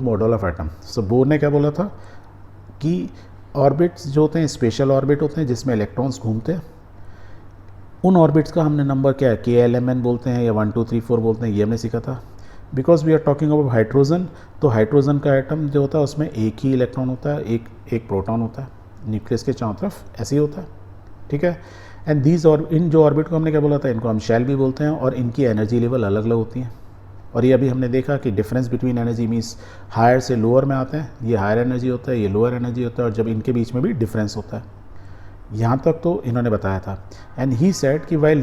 Model of atom. So bore ने क्या बोला था कि ऑर्बिट्स जो होते हैं स्पेशल ऑर्बिट होते हैं जिसमें इलेक्ट्रॉन्स घूमते हैं, उन ऑर्बिट्स का हमने नंबर क्या है KLMN बोलते हैं या 1 2 3 4 बोलते हैं, ये हमने सीखा था। Because we are talking about hydrogen, तो हाइड्रोजन का एटम जो होता है उसमें एक ही इलेक्ट्रॉन होता है, एक प्रोटॉन होता है, न्यूक्लियस के चारों तरफ ऐसे ही होता है, ठीक है। एंड दीज और इन जो ऑर्बिट को हमने क्या बोला था, इनको हम शेल भी बोलते हैं, और इनकी एनर्जी लेवल अलग अलग होती हैं। और ये अभी हमने देखा कि difference between energy means higher से लोअर में आते हैं, ये हायर एनर्जी होता है, ये लोअर एनर्जी होता है, और जब इनके बीच में भी डिफरेंस होता है, यहाँ तक तो इन्होंने बताया था। एंड ही सेड कि while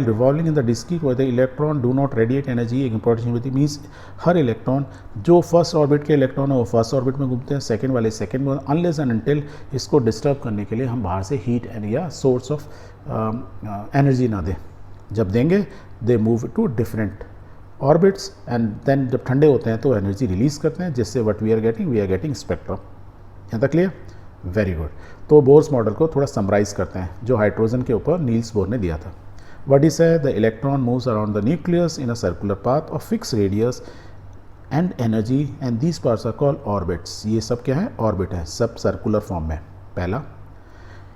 revolving in the discrete the electron do not radiate energy, एक इंपॉर्टेंट मीन्स हर इलेक्ट्रॉन जो फर्स्ट ऑर्बिट के इलेक्ट्रॉन है वो फर्स्ट ऑर्बिट में घूमते हैं, सेकंड वाले सेकंड में, अनलेस एंड अनटिल इसको डिस्टर्ब करने के लिए हम बाहर से हीट या सोर्स ऑफ एनर्जी ना दें। जब देंगे they move to different orbits, and then जब ठंडे होते हैं तो एनर्जी रिलीज करते हैं, जिससे what we are getting spectrum. यहाँ तक क्लियर? Very good. तो बोर्स मॉडल को थोड़ा समराइज करते हैं जो हाइड्रोजन के ऊपर नील्स बोर ने दिया था। व्हाट इज है, the electron moves around the nucleus in a circular path of fix radius and energy, and these parts are called orbits. ये सब क्या है? ऑर्बिट है, सब सर्कुलर फॉर्म में। पहला,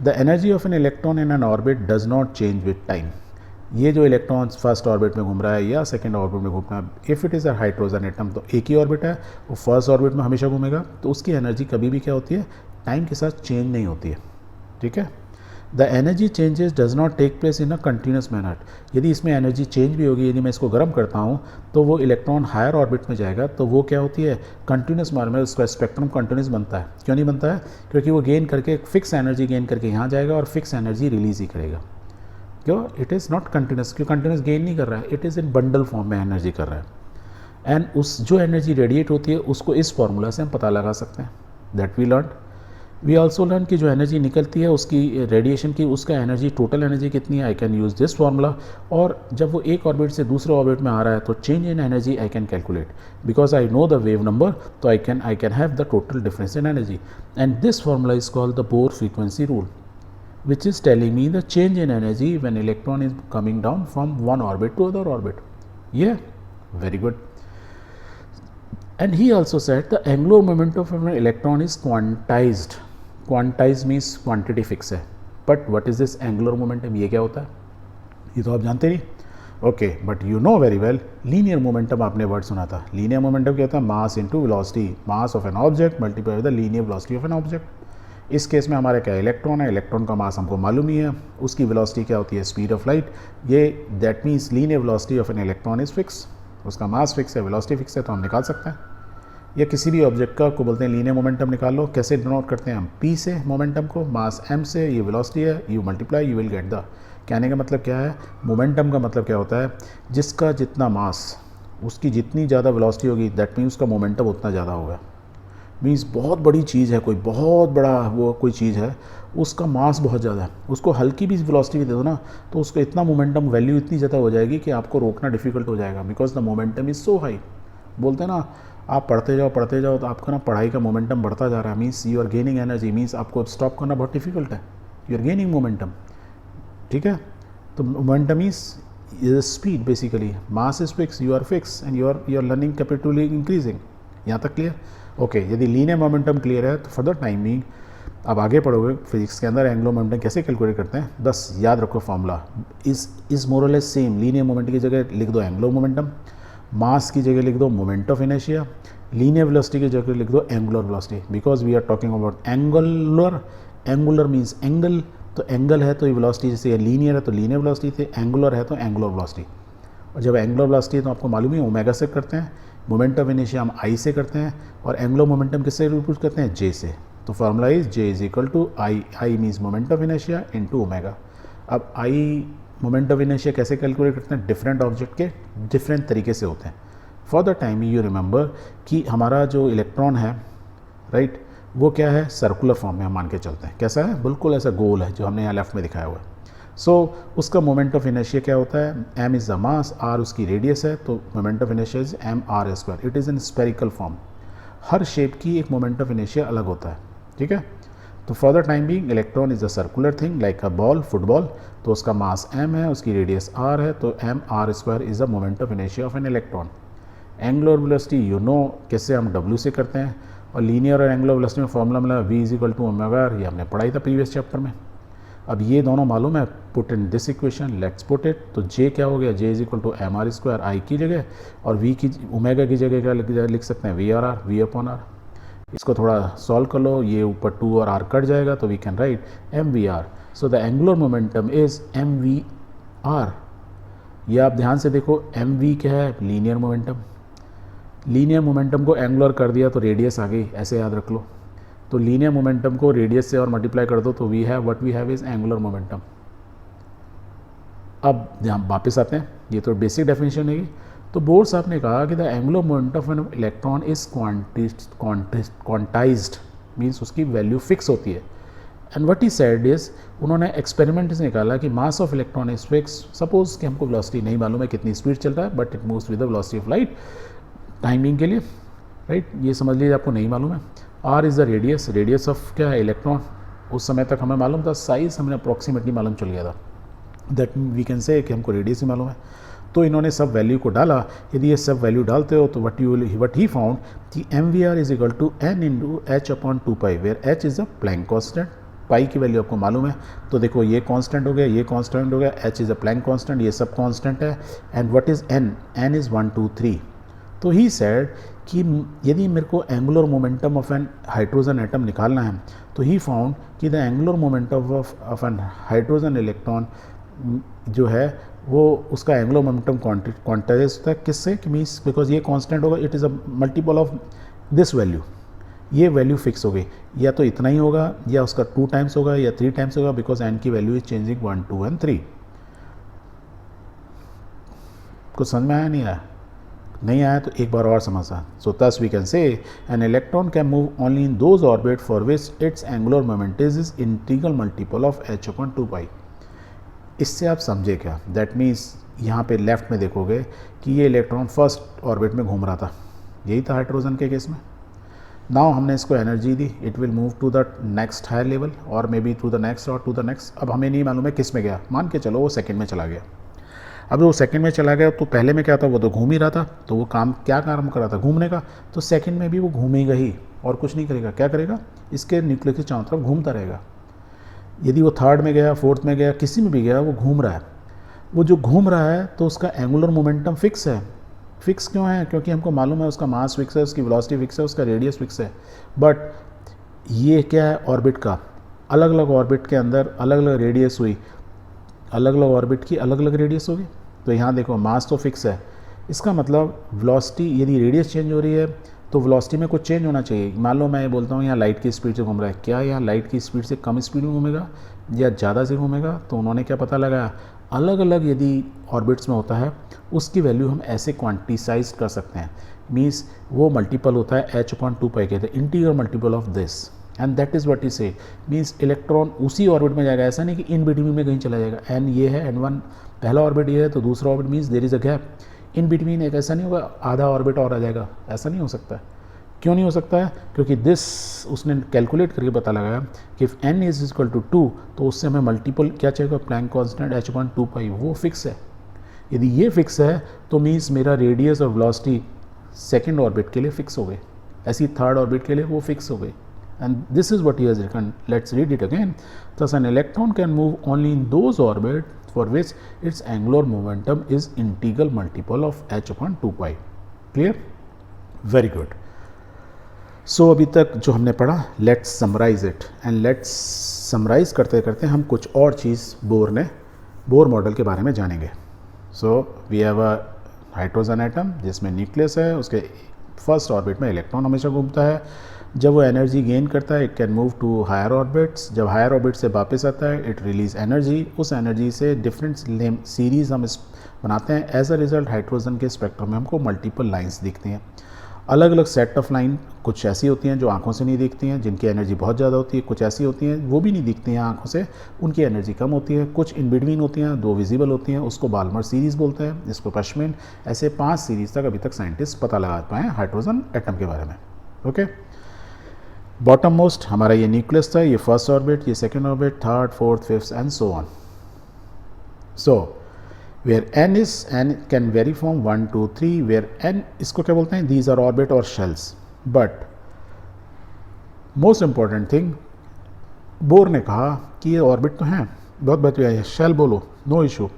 the energy of an electron in an orbit does not change with time. ये जो इलेक्ट्रॉन फर्स्ट ऑर्बिट में घूम रहा है या सेकंड ऑर्बिट में घूम रहा है, if it is a hydrogen atom तो एक ही ऑर्बिट है, वो फर्स्ट ऑर्बिट में हमेशा घूमेगा, तो उसकी एनर्जी कभी भी क्या होती है? टाइम के साथ चेंज नहीं होती है, ठीक है। The energy changes does not take place in a continuous manner. यदि इसमें एनर्जी चेंज भी होगी, यदि मैं इसको गर्म करता हूँ तो वो इलेक्ट्रॉन हायर ऑर्बिट में जाएगा, तो वो क्या होती है? कंटिन्यूस मैनर में उसका स्पेक्ट्रम कंटिन्यूस बनता है। क्यों नहीं बनता है? क्योंकि वो गेन करके फिक्स एनर्जी गेन करके यहाँ जाएगा और फिक्स एनर्जी रिलीज ही करेगा। क्यों? इट इज़ नॉट कंटिन्यूस, क्यों कंटिन्यूस गेन नहीं कर रहा है, it is in bundle form में एनर्जी कर रहा है। एंड उस जो एनर्जी रेडिएट होती है उसको इस फॉर्मूला से हम पता लगा सकते हैं, that we learn. We also learn कि जो एनर्जी निकलती है उसकी रेडिएशन की, उसका एनर्जी टोटल एनर्जी कितनी है, I can use this formula. और जब वो एक ऑर्बिट से दूसरे ऑर्बिट में आ रहा है तो change in energy I can calculate, because I know the wave number, तो I can have the total difference in energy. And this formula is called the Bohr frequency rule, which is telling me the change in energy when electron is coming down from one orbit to other orbit. Yeah, very good. And he also said the angular momentum of an electron is quantized. Quantized means quantity fix है, but what is this angular momentum? ये क्या होता है? ये तो आप जानते नहीं। Okay, but you know very well linear momentum आपने वर्ड सुना था। लीनियर मोमेंटम क्या होता है? Mass into velocity, mass of an object multiply with the linear velocity of an object. इस केस में हमारे क्या इलेक्ट्रॉन है, इलेक्ट्रॉन का मास हमको मालूम ही है, उसकी वेलोसिटी क्या होती है? Speed of light. ये that means linear velocity of an electron is fix, उसका मास फिक्स है, वेलोसिटी फिक्स है, तो हम निकाल सकते हैं। या किसी भी ऑब्जेक्ट का को बोलते हैं लीनियर मोमेंटम निकाल लो। कैसे डिनोट करते हैं हम? P से मोमेंटम को, मास m से, ये वेलोसिटी है, you multiply you will get the. कहने का मतलब क्या है? मोमेंटम का मतलब क्या होता है? जिसका जितना मास, उसकी जितनी ज़्यादा वेलोसिटी होगी, दैट मीन्स उसका मोमेंटम उतना ज़्यादा होगा। मीन्स बहुत बड़ी चीज़ है, कोई बहुत बड़ा वो कोई चीज़ है, उसका मास बहुत ज़्यादा है, उसको हल्की भी वेलोसिटी भी दे दो ना, तो उसका इतना मोमेंटम वैल्यू इतनी ज़्यादा हो जाएगी कि आपको रोकना डिफिकल्ट हो जाएगा, because the momentum is so high. बोलते हैं ना, आप पढ़ते जाओ तो आपका ना पढ़ाई का मोमेंटम बढ़ता जा रहा है, means you are gaining energy, means आपको स्टॉप करना बहुत डिफिकल्ट है, यू आर गेनिंग मोमेंटम, ठीक है। तो momentum is speed basically, mass is fix, you are fix, and you are learning capitally increasing. यहाँ तक क्लियर? ओके, यदि लीनियर मोमेंटम क्लियर है तो फॉर द टाइमिंग अब आगे पढ़ोगे फिजिक्स के अंदर एंगुलर मोमेंटम कैसे कैलकुलेट करते हैं, बस याद रखो फॉर्मूला इज मोर और लेस सेम। लीनियर मोमेंटम की जगह लिख दो एंगुलर मोमेंटम, मास की जगह लिख दो moment of inertia, linear velocity की जगह लिख दो angular velocity, because we are talking about angular means angle, तो एंगल है तो ये वेलोसिटी, जैसे लीनियर है तो लीनियर वेलोसिटी थे, एंगुलर है तो एंगुलर वेलोसिटी। और जब एंगुलर वेलोसिटी है तो आपको मालूम ही ओमेगा से करते हैं, मोमेंट ऑफ इनर्शिया हम आई से करते हैं, और एंगुलर मोमेंटम किससे रिप्रेजेंट करते हैं? जे से। तो formula is J is equal to I means moment of inertia into omega. अब आई मोमेंट ऑफ इनर्शिया कैसे कैलकुलेट करते हैं? डिफरेंट ऑब्जेक्ट के डिफरेंट तरीके से होते हैं। For the time you remember कि हमारा जो इलेक्ट्रॉन है, राइट, वो क्या है? सर्कुलर फॉर्म में हम मान के चलते हैं। कैसा है? बिल्कुल ऐसा गोल है जो हमने यहाँ लेफ्ट में दिखाया हुआ है। सो उसका मोमेंट ऑफ इनर्शिया क्या होता है? m is the mass, r उसकी रेडियस है, तो moment of inertia is mr²। It is in spherical form. Her shape की एक मोमेंट ऑफ इनर्शिया अलग होता है, ठीक है। तो for the time being electron is a circular thing like a ball, football, तो उसका मास m है, उसकी रेडियस r है, तो mr² is the moment of inertia of an electron. Angular velocity you know कैसे हम W से करते हैं, और लीनियर और एंगुलर वेलोसिटी में फॉर्मूला मिला V is equal to omega R, ये हमने पढ़ाई था प्रीवियस चैप्टर में। अब ये दोनों मालूम है, put in this equation, let's put it. तो J क्या हो गया, J is equal to M R square I की जगह, और V की ओमेगा की जगह क्या लिख सकते हैं, V R R, V upon R. इसको थोड़ा सॉल्व कर लो, ये ऊपर 2 और r कट जाएगा, तो we can write M V R. So the angular momentum is M V R. ये आप ध्यान से देखो, एम वी क्या है, लीनियर मोमेंटम। लीनियर मोमेंटम को एंगुलर कर दिया तो रेडियस आ गई, ऐसे याद रख लो। तो लीनियर मोमेंटम को रेडियस से और मल्टीप्लाई कर दो तो we have what we have is angular momentum. अब यहाँ वापस आते हैं, ये तो बेसिक डेफिनेशन है। तो बोर्ड साहब ने कहा कि the angular momentum of an electron is quantized, means उसकी वैल्यू फिक्स होती है। And what he said is, उन्होंने एक्सपेरिमेंट से निकाला कि mass of electron is fix. Suppose कि हमको वेलोसिटी नहीं मालूम है कितनी स्पीड चल रहा है, but it moves with the velocity of light timing के लिए, राइट। ये समझ लीजिए आपको नहीं मालूम है। R is the radius, radius of क्या है, इलेक्ट्रॉन। उस समय तक हमें मालूम था, साइज हमें अप्रॉक्सीमेटली मालूम चल गया था, दैट वी कैन से कि हमको रेडियस ही मालूम है। तो इन्होंने सब वैल्यू को डाला। यदि ये सब वैल्यू डालते हो तो वट ही फाउंड कि M V R is equal to N into H upon 2 pi, where H is a Planck constant. Pi की वैल्यू आपको मालूम है, तो देखो ये कांस्टेंट हो गया, ये कांस्टेंट हो गया, H is a Planck constant, ये सब कांस्टेंट है। And what is N, N is 1 2 3। तो ही सेड कि यदि मेरे को angular momentum of an hydrogen atom निकालना है, तो ही फाउंड कि the angular momentum of an hydrogen electron जो है वो उसका एंगुलर मोमेंटम क्वांटाइज होता है किससे, कि मीन्स बिकॉज ये कांस्टेंट होगा, it is a multiple of this value. ये वैल्यू फिक्स हो गई, या तो इतना ही होगा या उसका 2 टाइम्स होगा या 3 टाइम्स होगा, बिकॉज एन की वैल्यू इज चेंजिंग 1 2 एंड 3। कुछ समझ में आया, नहीं आया? नहीं आया तो एक बार और समझा। So thus we can say an electron can move only in those orbit for which its angular momentum is integral multiple of h upon 2 pi. इससे आप समझे क्या, दैट मीन्स यहाँ पे लेफ्ट में देखोगे कि ये इलेक्ट्रॉन फर्स्ट ऑर्बिट में घूम रहा था, यही था हाइड्रोजन के केस में। नाउ हमने इसको एनर्जी दी, it will move to the next higher level और maybe to the next और टू द नेक्स्ट। अब हमें नहीं मालूम है किस में गया, मान के चलो वो सेकंड में चला गया। अब वो सेकंड में चला गया तो पहले में क्या था, वो तो घूम ही रहा था, तो वो काम क्या काम कर रहा था, घूमने का। तो सेकंड में भी वो घूमेगा ही और कुछ नहीं करेगा। क्या करेगा, इसके न्यूक्लियस के चारों तरफ घूमता रहेगा। यदि वो थर्ड में गया, फोर्थ में गया, किसी में भी गया, वो घूम रहा है। वो जो घूम रहा है तो उसका एंगुलर मोमेंटम फिक्स है। फिक्स क्यों है, क्योंकि हमको मालूम है उसका मास फिक्स है, उसकी वेलोसिटी फिक्स है, उसका रेडियस फिक्स है। बट ये क्या है, ऑर्बिट का अलग अलग ऑर्बिट के अंदर अलग अलग रेडियस हुई, अलग अलग ऑर्बिट की अलग अलग रेडियस होगी। तो यहाँ देखो मास तो फिक्स है, इसका मतलब वेलोसिटी, यदि रेडियस चेंज हो रही है तो वेलोसिटी में कुछ चेंज होना चाहिए। मान लो मैं ये बोलता हूँ यहाँ लाइट की स्पीड से घूम रहा है, क्या यहाँ लाइट की स्पीड से कम स्पीड में घूमेगा या ज़्यादा से घूमेगा? तो उन्होंने क्या पता लगाया, अलग अलग यदि ऑर्बिट्स में होता है उसकी वैल्यू हम ऐसे क्वांटिसाइज कर सकते हैं। मीन्स वो मल्टीपल होता है h अपॉन 2 पाई, कहते हैं integral multiple of this, and that is what is से। मीन्स इलेक्ट्रॉन उसी ऑर्बिट में जाएगा, ऐसा नहीं कि इन बिटवीन में कहीं चला जाएगा। एन ये है, N1 पहला ऑर्बिट ये है तो दूसरा orbit, means there is a gap in between. एक ऐसा नहीं होगा आधा ऑर्बिट और आ जाएगा, ऐसा नहीं हो सकता है। क्यों नहीं हो सकता है, क्योंकि दिस उसने कैलकुलेट करके पता लगाया कि if n is equal to 2 तो उससे हमें मल्टीपल क्या चाहिए, Planck constant h upon 2 pi, वो फिक्स है। यदि ये फिक्स है तो मीन्स मेरा रेडियस और वेलोसिटी सेकेंड ऑर्बिट के लिए फिक्स हो गए, ऐसी थर्ड ऑर्बिट के लिए वो फिक्स हो गई। and this is what he has written. Let's read it again. Thus an electron can move only in those orbits for which its angular momentum is integral multiple of h upon 2 pi. Clear? Very good. So अभी तक जो हमने पढ़ा, let's summarize it and let's summarize करते करते हम कुछ और चीज़ बोर मॉडल के बारे में जानेंगे। So we have a hydrogen atom जिसमें न्यूक्लियस है, उसके फर्स्ट ऑर्बिट में इलेक्ट्रॉन हमेशा घूमता है। जब वो एनर्जी गेन करता है, it can move to higher orbits. जब हायर ऑर्बिट से वापस आता है, इट रिलीज एनर्जी। उस एनर्जी से डिफरेंट सीरीज हम बनाते हैं। एज अ रिजल्ट हाइड्रोजन के स्पेक्ट्रम में हमको मल्टीपल लाइंस दिखती हैं, अलग अलग सेट ऑफ लाइन। कुछ ऐसी होती हैं जो आंखों से नहीं दिखती हैं, जिनकी एनर्जी बहुत ज़्यादा होती है। कुछ ऐसी होती हैं वो भी नहीं दिखती हैं आंखों से, उनकी एनर्जी कम होती है। कुछ इन बिटवीन होती हैं, 2 विजिबल होती हैं, उसको बाल्मर सीरीज़ बोलते हैं, जिसको पश्मिन। ऐसे 5 सीरीज़ तक अभी तक साइंटिस्ट पता लगा पाए हैं हाइड्रोजन एटम के बारे में। ओके, बॉटम मोस्ट हमारा ये न्यूक्लियस था, ये फर्स्ट ऑर्बिट, ये second orbit, third, fourth, fifth and so on. So where N can vary from 1 2 3, where N इसको क्या बोलते हैं, दीज आर ऑर्बिट और shells. But most important thing, Bohr ने कहा कि ये ऑर्बिट तो हैं, बहुत बढ़िया है, शेल बोलो, no issue,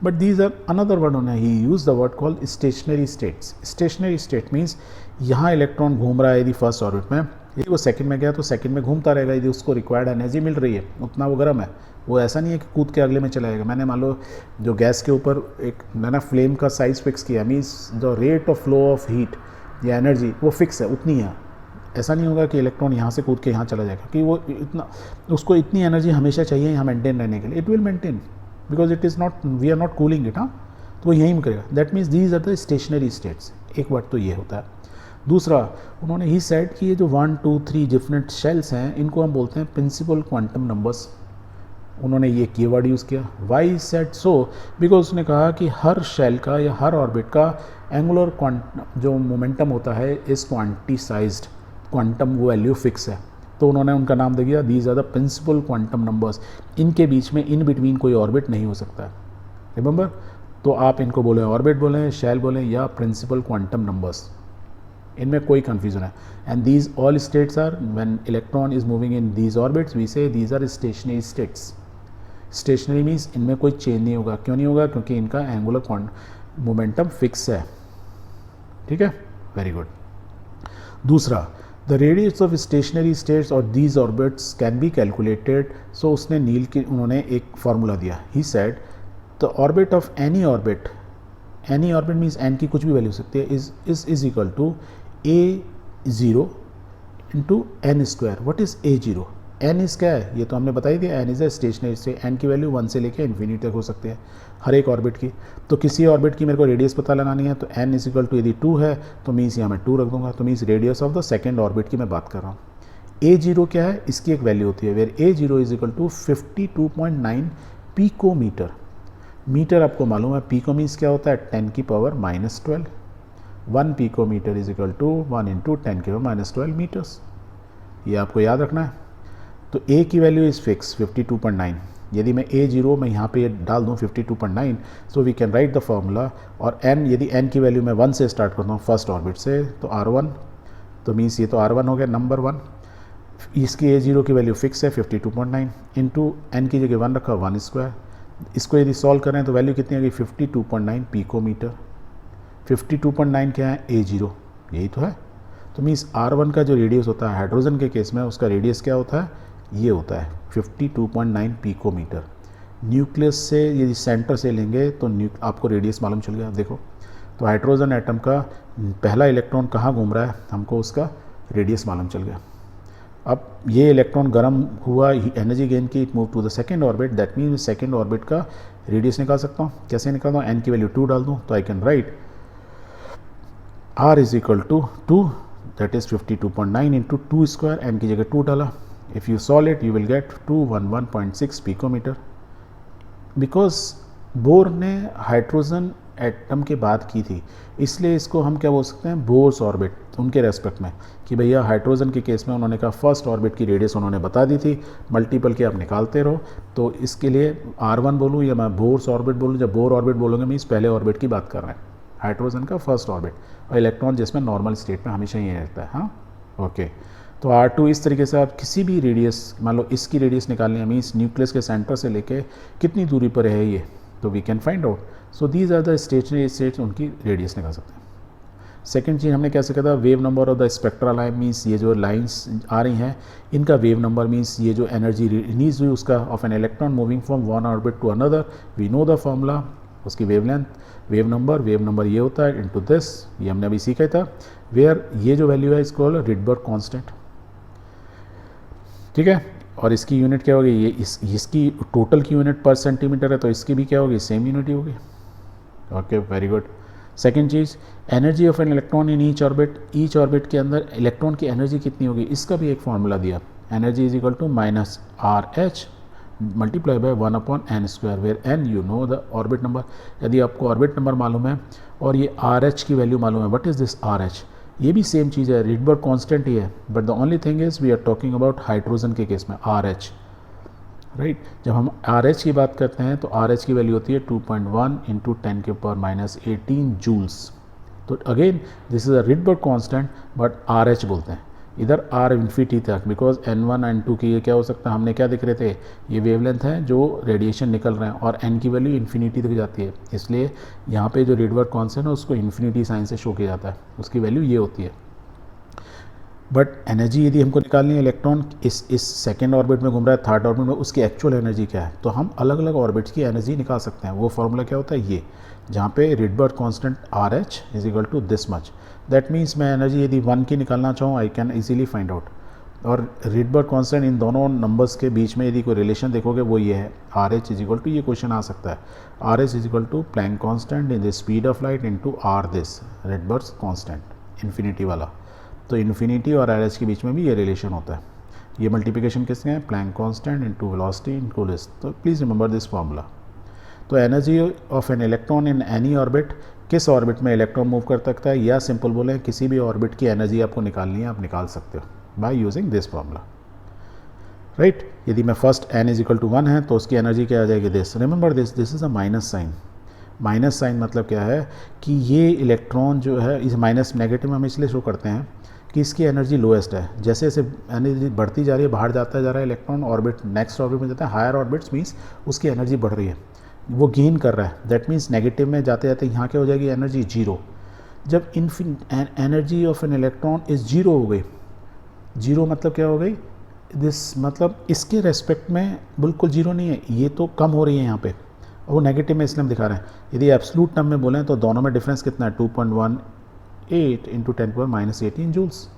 but these are another word होना, he use the word called stationary states. Stationary state means यहाँ इलेक्ट्रॉन घूम रहा है यदि फर्स्ट ऑर्बिट में, यदि वो सेकंड में गया तो सेकंड में घूमता रहेगा, यदि उसको रिक्वायर्ड एनर्जी मिल रही है उतना वो गर्म है, वो ऐसा नहीं है कि कूद के अगले में चला जाएगा. मैंने मान लो जो गैस के ऊपर एक मैंने फ्लेम का साइज फिक्स किया, means the rate of flow of heat या एनर्जी वो फिक्स है, उतनी है. ऐसा नहीं होगा कि इलेक्ट्रॉन यहाँ से कूद के यहाँ चला जाएगा, कि वो इतना उसको इतनी एनर्जी हमेशा चाहिए यहाँ मेंटेन रहने के लिए. It will maintain because it is not, we are not cooling it. हाँ, तो वो यहीं में करेगा. That means these are the stationary states. एक वर्ड तो ये होता है. दूसरा, उन्होंने ही सेड कि ये जो 1 2 3 डिफरेंट शेल्स हैं इनको हम बोलते हैं प्रिंसिपल क्वांटम नंबर्स. उन्होंने ये कीवर्ड यूज़ किया. वाई सेड सो, बिकॉज उसने कहा कि हर शेल का या हर ऑर्बिट का एंगुलर जो मोमेंटम होता है इज़ क्वांटिसाइज्ड, क्वांटम वो वैल्यू फिक्स है. तो उन्होंने उनका नाम दे दिया these are the principal quantum numbers. इनके बीच में इन बिटवीन कोई ऑर्बिट नहीं हो सकता है. रिमेंबर, तो आप इनको बोलें ऑर्बिट बोलें, शेल बोलें या प्रिंसिपल क्वांटम नंबर्स, इनमें कोई कन्फ्यूजन है. And these all states are when electron is moving in these orbits we say these are stationary states. Stationary means इनमें कोई चेंज नहीं होगा. क्यों नहीं होगा? क्योंकि इनका एंगुलर मोमेंटम फिक्स है. ठीक है, वेरी गुड. दूसरा, the radius of stationary states और these orbits can be calculated. So उसने नील की उन्होंने एक फार्मूला दिया. He said the orbit of any orbit means N की कुछ भी वैल्यू हो सकती है, is equal to A0 into N square. What is A0? N is क्या है ये तो हमने बता ही दिया. N is a stationary state. N की वैल्यू 1 से लेकर इन्फिनिटी तक हो सकती है हर एक ऑर्बिट की. तो किसी ऑर्बिट की मेरे को रेडियस पता लगानी है तो एन इज इक्वल टू यदि 2 है तो मीन्स यहाँ मैं 2 रख दूंगा. तो means radius of the second orbit की मैं बात कर रहा हूँ. A0 क्या है? इसकी एक वैल्यू होती है where A0 is equal to 52.9 picometre. Metre आपको मालूम है, पिको मीन्स क्या होता है? 10 की power -12. 1 picometre is equal to 1 into 10 की पावर -12 मीटर्स. ये आपको याद रखना है. तो A की वैल्यू इज़ फिक्स 52.9. यदि मैं A0 में यहाँ पे डाल दूँ 52.9, so we can write the formula. और n, यदि n की वैल्यू मैं 1 से स्टार्ट करता हूँ फर्स्ट ऑर्बिट से, तो R1, तो मीन्स ये तो R1 हो गया नंबर 1. इसकी A0 की वैल्यू फिक्स है 52.9 इंटू n की जगह 1 रखा 1 स्क्वायर. इसको यदि सॉल्व करें तो वैल्यू कितनी आ गई? 52.9 पिकोमीटर. 52.9 क्या है? A0, यही तो है. तो मीन्स R1 का जो रेडियस होता है हाइड्रोजन के केस में, उसका रेडियस क्या होता है? ये होता है 52.9 पिकोमीटर. न्यूक्लियस से यदि सेंटर से लेंगे तो आपको रेडियस मालूम चल गया. देखो, तो हाइड्रोजन एटम का पहला इलेक्ट्रॉन कहाँ घूम रहा है, हमको उसका रेडियस मालूम चल गया. अब ये इलेक्ट्रॉन गर्म हुआ, एनर्जी गेन की, it move to the second orbit. That means second orbit का रेडियस निकाल सकता हूँ. कैसे निकालता हूँ? एन की वैल्यू 2 डाल दूँ तो I can write R is equal to 2, that is 52.9 into 2 square. N की जगह 2 डाला. If you solve it, you will get 211.6 picometre. Because Bohr ने हाइड्रोजन एटम की बात की थी, इसलिए इसको हम क्या बोल सकते हैं? Bourse orbit. उनके रेस्पेक्ट में कि भैया हाइड्रोजन के केस में उन्होंने कहा फर्स्ट ऑर्बिट की रेडियस उन्होंने बता दी थी, मल्टीपल के आप निकालते रहो. तो इसके लिए R1 बोलूँ या मैं बोर्स ऑर्बिट बोलूँ. जब बोर ऑर्बिट बोलूँगा मीन्स पहले ऑर्बिट की बात कर रहे हैं, हाइड्रोजन का फर्स्ट ऑर्बिट, और इलेक्ट्रॉन जिसमें नॉर्मल स्टेट में हमेशा ये रहता है. हाँ, ओके. तो R2 इस तरीके से आप किसी भी रेडियस, मान लो इसकी रेडियस निकालनी है, मीन्स न्यूक्लियस के सेंटर से लेके कितनी दूरी पर है ये, तो we can find out. So these are the stationary states, उनकी रेडियस निकाल सकते हैं. सेकेंड चीज़ हमने कैसे कहा था? Wave number of the spectral line, means ये जो लाइंस आ रही हैं इनका वेव नंबर, मीन्स ये जो एनर्जी रिलीज हुई उसका of an electron moving from one orbit to another, we know the formula. उसकी वेव लेंथ, वेव नंबर ये होता है इनटू दिस, ये हमने अभी सीखा था. वेयर ये जो वैल्यू है इसको रिडबर्ग कांस्टेंट. ठीक है, और इसकी यूनिट क्या होगी? ये इसकी टोटल की यूनिट पर सेंटीमीटर है, तो इसकी भी क्या होगी? सेम यूनिट ही होगी. Okay, very good. Second cheese, energy of an electron in each orbit के अंदर इलेक्ट्रॉन की एनर्जी कितनी होगी, इसका भी एक फॉर्मूला दिया. Energy is equal to -RH multiply by 1/n square, where n you know the orbit number. यदि आपको ऑर्बिट नंबर मालूम है और ये RH की वैल्यू मालूम है, व्हाट इज़ दिस RH? ये भी सेम चीज़ है, रिडबर्ग कांस्टेंट ही है, but the only thing is we are talking about hydrogen के केस में RH. राइट। जब हम आर एच की बात करते हैं तो आर एच की वैल्यू होती है 2.1 इंटू 10⁻⁻18 जूल्स। तो again this is a Rydberg constant but R H बोलते हैं, इधर आर इन्फिनिटी तक, बिकॉज N1 N2 की ये क्या हो सकता है, हमने क्या दिख रहे थे, ये वेवलेंथ है जो रेडिएशन निकल रहे हैं और n की वैल्यू इन्फिनिटी तक जाती है, इसलिए यहाँ पे जो रिडबर्ग कांस्टेंट है उसको इन्फिनिटी साइन से शो किया जाता है, उसकी वैल्यू ये होती है। बट एनर्जी यदि हमको निकालनी है, इलेक्ट्रॉन इस सेकेंड ऑर्बिट में घूम रहा है, थर्ड ऑर्बिट में, उसकी एक्चुअल एनर्जी क्या है, तो हम अलग अलग ऑर्बिट्स की एनर्जी निकाल सकते हैं। वो फार्मूला क्या होता है, ये जहाँ पे Rydberg constant R H is equal to this much. That means मैं एनर्जी यदि 1 की निकालना चाहूँ, I can easily find out. और रिडबर्ग कांस्टेंट इन दोनों नंबर्स के बीच में यदि कोई रिलेशन देखोगे वो ये है, R H is equal to, ये क्वेश्चन आ सकता है, R H is equal to Planck constant in the speed of light into R this Rydberg constant infinity वाला। तो इन्फिनिटी और आर एच के बीच में भी ये रिलेशन होता है। ये मल्टीप्लिकेशन किसके हैं, Planck constant into velocity into this. तो प्लीज़ रिमेंबर दिस फार्मूला। तो energy of an electron in any orbit, किस ऑर्बिट में इलेक्ट्रॉन मूव कर सकता है, या सिंपल बोलें किसी भी ऑर्बिट की एनर्जी आपको निकालनी है, आप निकाल सकते हो by using this formula, right. यदि मैं first n is equal to 1 है तो उसकी एनर्जी क्या आ जाएगी, this, remember this is a minus sign. Minus sign मतलब क्या है कि ये इलेक्ट्रॉन जो है, इस माइनस नेगेटिव हम इसलिए शो करते हैं कि इसकी एनर्जी लोएस्ट है। जैसे जैसे एनर्जी बढ़ती जा रही है, बाहर जाता जा रहा है इलेक्ट्रॉन, ऑर्बिट नेक्स्ट ऑर्बिट में जाता है, हायर ऑर्बिट्स मीन्स उसकी एनर्जी बढ़ रही है, वो गेन कर रहा है। दैट मीन्स नेगेटिव में जाते जाते यहाँ क्या हो जाएगी, एनर्जी जीरो। जब energy of an electron is zero हो गई, जीरो मतलब क्या हो गई, दिस मतलब इसके रेस्पेक्ट में बिल्कुल जीरो नहीं है, ये तो कम हो रही है यहाँ पे, वो नेगेटिव में इसलिए हम दिखा रहे हैं। यदि एब्सोल्यूट टर्म में बोलें तो दोनों में डिफरेंस कितना है, 2.18 इंटू 10⁻⁻18 जूल्स।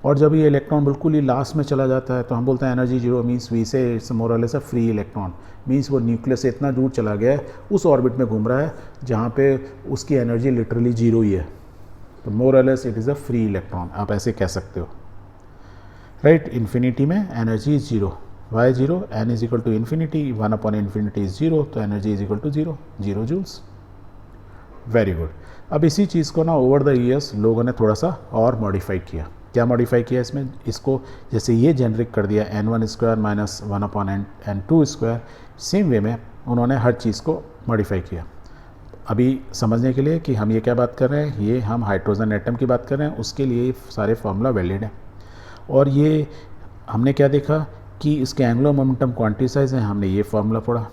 और जब ये इलेक्ट्रॉन बिल्कुल ही लास्ट में चला जाता है तो हम बोलते हैं एनर्जी जीरो, मीन्स वी से इट्स मोर और लेस अ फ्री इलेक्ट्रॉन, मीन्स वो न्यूक्लियस से इतना दूर चला गया है, उस ऑर्बिट में घूम रहा है जहाँ पे उसकी एनर्जी लिटरली जीरो ही है। तो मोर और less it is a free electron, आप ऐसे कह सकते हो, राइट। इन्फिनिटी में energy is zero, why zero, N is equal to infinity, 1 upon infinity is zero, तो energy is equal to zero, zero joules. Very good. अब इसी चीज़ को ना ओवर द ईयर्स लोगों ने थोड़ा सा और मॉडिफाई किया। क्या मॉडिफाई किया इसमें, इसको जैसे ये जेनरिक कर दिया n1² minus 1 upon n2², same way में उन्होंने हर चीज़ को मॉडिफाई किया। अभी समझने के लिए कि हम ये क्या बात कर रहे हैं, ये हम हाइड्रोजन एटम की बात कर रहे हैं, उसके लिए सारे फार्मूला वैलिड हैं। और ये हमने क्या देखा कि इसके एंगुलर मोमेंटम क्वांटिसाइज हैं, हमने ये फार्मूला पढ़ा,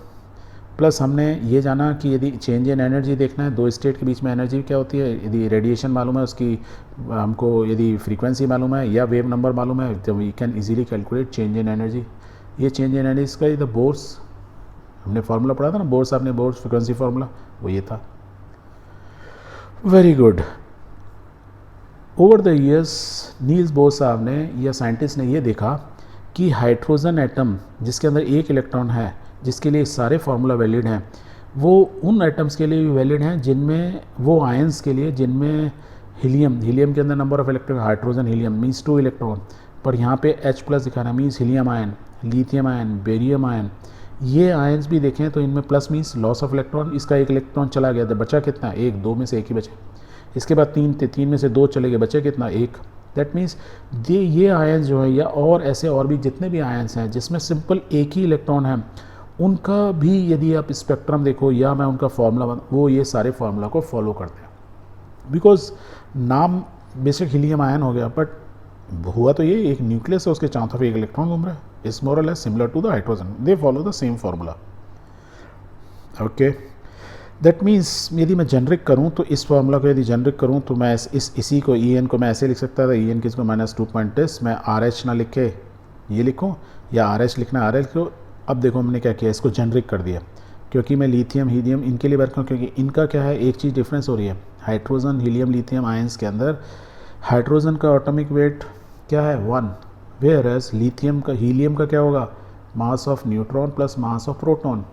प्लस हमने ये जाना कि यदि चेंज इन एनर्जी देखना है, दो स्टेट के बीच में एनर्जी क्या होती है, यदि रेडिएशन मालूम है उसकी, हमको यदि फ्रीक्वेंसी मालूम है या वेव नंबर मालूम है, तो we can easily calculate change in energy. ये चेंज इन एनर्जी का द बोर्स, हमने फार्मूला पढ़ा था ना, बोर्स, आपने बोर्स फ्रीक्वेंसी फार्मूला, वो ये था। Very good. Over the years Niels Bohr साहब ने या साइंटिस्ट ने ये देखा कि हाइड्रोजन एटम जिसके अंदर एक इलेक्ट्रॉन है, जिसके लिए सारे फार्मूला वैलिड हैं, वो उन एटम्स के लिए भी वैलिड हैं जिनमें, वो आयंस के लिए जिनमें हीलियम के अंदर number of electron, hydrogen helium means 2 electron, पर यहाँ पे H+ दिखाना means helium ion, lithium ion, barium ion, ये आयंस भी देखें तो इनमें plus means loss of electron, इसका एक इलेक्ट्रॉन चला गया तो बचा कितना, एक, दो में से एक ही बचे, इसके बाद तीन में से दो चले गए, बचे कितना, एक। दैट मीन्स ये आयंस जो है, या और ऐसे और भी जितने भी आयंस हैं जिसमें सिंपल एक ही इलेक्ट्रॉन है, उनका भी यदि आप स्पेक्ट्रम देखो या मैं उनका फार्मूला, वो ये सारे फार्मूला को फॉलो करते हैं। बिकॉज नाम बेसिक हीलियम आयन हो गया, बट हुआ तो ये एक न्यूक्लियस है, उसके चारों तरफ एक इलेक्ट्रॉन घूम रहा है, इज मोर और less similar to the hydrogen, they follow the same formula. Okay, that means यदि मैं जनरिक करूँ तो इस फार्मूला को यदि जनरिक करूँ तो मैं इसी को EN को मैं ऐसे लिख सकता था, EN किसको -2.10, मैं RH ना लिख के ये लिखूँ, या RH लिखना RL को। अब देखो हमने क्या किया, इसको जनरिक कर दिया, क्योंकि मैं लिथियम हीलियम इनके लिए वर्क करूँ, क्योंकि इनका क्या है, एक चीज़ डिफरेंस हो रही है, हाइड्रोजन हीलियम लिथियम आयंस के अंदर हाइड्रोजन का एटॉमिक वेट क्या है 1, वेयर एज लिथियम का, हीलियम का क्या होगा, mass of neutron plus mass of proton.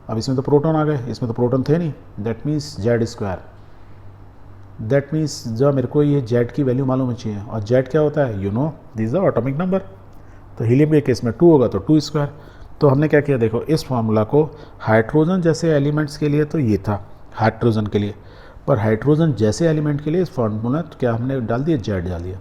अब इसमें तो प्रोटॉन आ गए, इसमें तो प्रोटॉन थे नहीं, that means Z²। That means जब मेरे को ये Z की वैल्यू मालूम होनी चाहिए, और Z क्या होता है, you know this is atomic number. तो हीलियम के केस में 2 होगा तो 2²। तो हमने क्या किया, देखो इस फार्मूला को हाइड्रोजन जैसे एलिमेंट्स के लिए तो ये था हाइड्रोजन के लिए, पर हाइड्रोजन जैसे एलिमेंट के लिए इस फार्मूला तो क्या हमने डाल दिया, Z डाल दिया।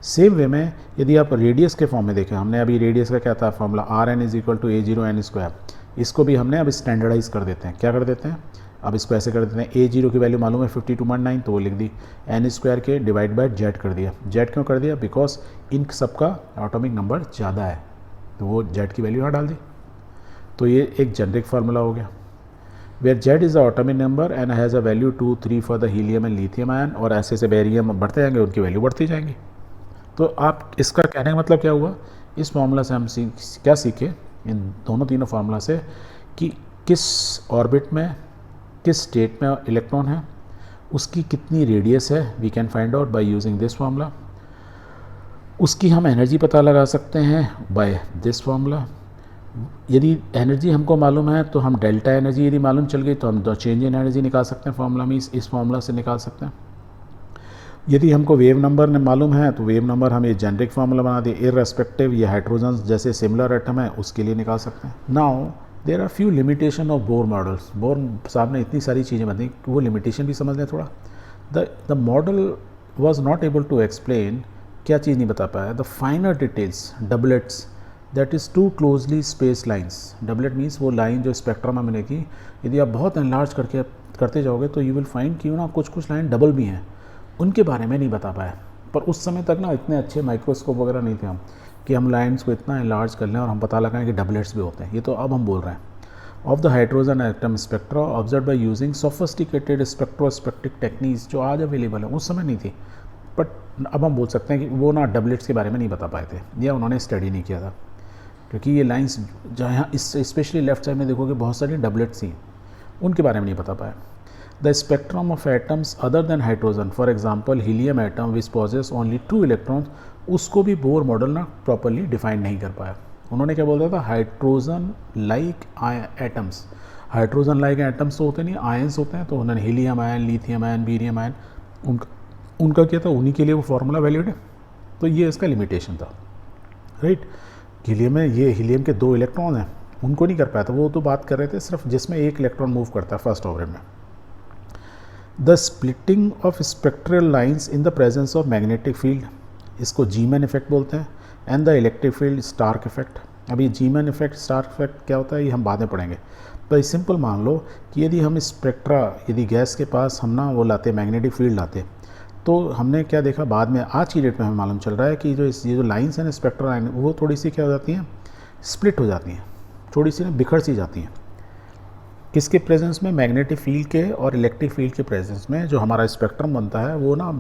सेम वे में यदि आप रेडियस के फॉर्म में देखें, हमने अभी रेडियस का क्या था फॉर्मूला, Rn=a0n², इसको भी हमने अब स्टैंडर्डाइज कर देते हैं। क्या कर देते हैं, अब इसको ऐसे कर देते हैं, a0 की वैल्यू मालूम है 52.9, तो वो लिख दी, n² के डिवाइड बाय z कर दिया। z क्यों कर दिया, बिकॉज इन सबका एटॉमिक नंबर ज़्यादा है, तो वो z की वैल्यू यहाँ डाल दी। तो ये एक जेनरिक फार्मूला हो गया, where z is the atomic number and has a value 2, 3 for the helium and lithium ion, और ऐसे ऐसे बेरियम बढ़ते जाएंगे, उनकी वैल्यू बढ़ती जाएंगी। तो आप इसका कहने का मतलब क्या हुआ, इस फार्मूला से हम क्या सीखे, इन दोनों तीनों फार्मूला से, कि किस ऑर्बिट में किस स्टेट में इलेक्ट्रॉन है, उसकी कितनी रेडियस है, we can find out by using this formula. उसकी हम एनर्जी पता लगा सकते हैं बाय दिस फार्मूला। यदि एनर्जी हमको मालूम है तो हम डेल्टा एनर्जी यदि मालूम चल गई तो हम द चेंज इन एनर्जी निकाल सकते हैं, फार्मूला में इस फार्मूला से निकाल सकते हैं। यदि हमको वेव नंबर ने मालूम है तो वेव नंबर हम ये जेनरिक फार्मूला बना दिए, इररेस्पेक्टिव ये हाइड्रोजन जैसे सिमिलर एटम है उसके लिए निकाल सकते हैं। Now there are few limitation of Bohr models. Bohr साहब ने इतनी सारी चीज़ें बताई, वो लिमिटेशन भी समझ लें थोड़ा। The model was not able to explain, क्या चीज़ नहीं बता पाया, the finer details, doublets, that is too closely space lines. Doublet means वो लाइन जो स्पेक्ट्रम में मिलेगी, यदि आप बहुत एनलार्ज करते जाओगे तो यू विल फाइंड कि ना कुछ लाइन डबल भी हैं, उनके बारे में नहीं बता पाया। पर उस समय तक ना इतने अच्छे माइक्रोस्कोप वगैरह नहीं थे हम कि हम लाइन्स को इतना एनलार्ज कर लें और हम पता लगाएं कि डबलेट्स भी होते हैं। ये तो अब हम बोल रहे हैं। Of the hydrogen atom spectra observe by using sophisticated spectroscopic techniques, जो आज अवेलेबल है, उस समय नहीं थी। बट अब हम बोल सकते हैं कि वो ना डबलेट्स के बारे में नहीं बता पाए थे, या उन्होंने स्टडी नहीं किया था, क्योंकि ये लाइन्स जहाँ स्पेशली लेफ्ट साइड में देखोगे बहुत सारी डबलेट्स ही, उनके बारे में नहीं बता पाया। The spectrum of atoms other than hydrogen, for example helium atom which possess only 2 electrons, उसको भी बोर मॉडल ना प्रॉपरली डिफाइन नहीं कर पाया। उन्होंने क्या बोला था, hydrogen like atoms. Hydrogen like atoms तो होते नहीं, आयंस होते हैं, तो उन्होंने helium ion, lithium ion, barium ion, उनका क्या था, उन्हीं के लिए वो फार्मूला वैलिड है। तो ये इसका लिमिटेशन था, राइट। हीलियम में ये हीलियम के 2 इलेक्ट्रॉन हैं, उनको नहीं कर पाया था। वो तो बात कर रहे थे सिर्फ जिसमें एक इलेक्ट्रॉन मूव करता है फर्स्ट ऑर्बिट में। The splitting of spectral lines in the presence of magnetic field, इसको जीमैन इफेक्ट बोलते हैं, and the electric field Stark effect. अभी जीमैन इफेक्ट, स्टार्क इफेक्ट क्या होता है ये हम बाद में पढ़ेंगे। तो सिंपल मान लो कि यदि हम स्पेक्ट्रा, यदि गैस के पास हम ना वो लाते, मैग्नेटिक फील्ड लाते, तो हमने क्या देखा बाद में, आज की डेट में हमें मालूम चल रहा है कि ये जो लाइन्स हैं स्पेक्ट्रल लाइन, वो थोड़ी सी क्या हो जाती हैं, स्प्लिट हो जाती हैं, थोड़ी सी ना बिखर सी जाती हैं। किसके प्रेजेंस में, मैग्नेटिक फील्ड के और इलेक्ट्रिक फील्ड के प्रेजेंस में जो हमारा स्पेक्ट्रम बनता है वो ना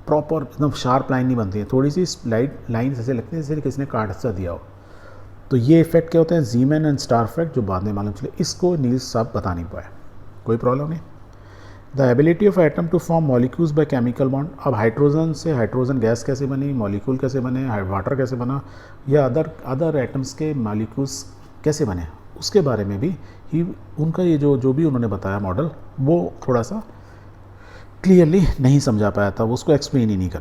प्रॉपर एकदम शार्प लाइन नहीं बनती है, थोड़ी सी लाइन ऐसे लगती है जैसे किसी ने काट सा दिया हो। तो ये इफेक्ट क्या होते हैं, जीमैन एंड स्टार इफेक्ट, जो बाद में मालूम चले। इसको नील्स साहब बता नहीं पाए, कोई प्रॉब्लम नहीं। The ability of atom to form molecules by chemical bond. अब हाइड्रोजन से हाइड्रोजन गैस कैसे बनी, मॉलिक्यूल कैसे बने, वाटर कैसे बना, या अदर एटम्स के मॉलिक्यूल्स कैसे बने, उसके बारे में भी ही उनका ये जो भी उन्होंने बताया मॉडल, वो थोड़ा सा क्लियरली नहीं समझा पाया था, वो उसको एक्सप्लेन ही नहीं कर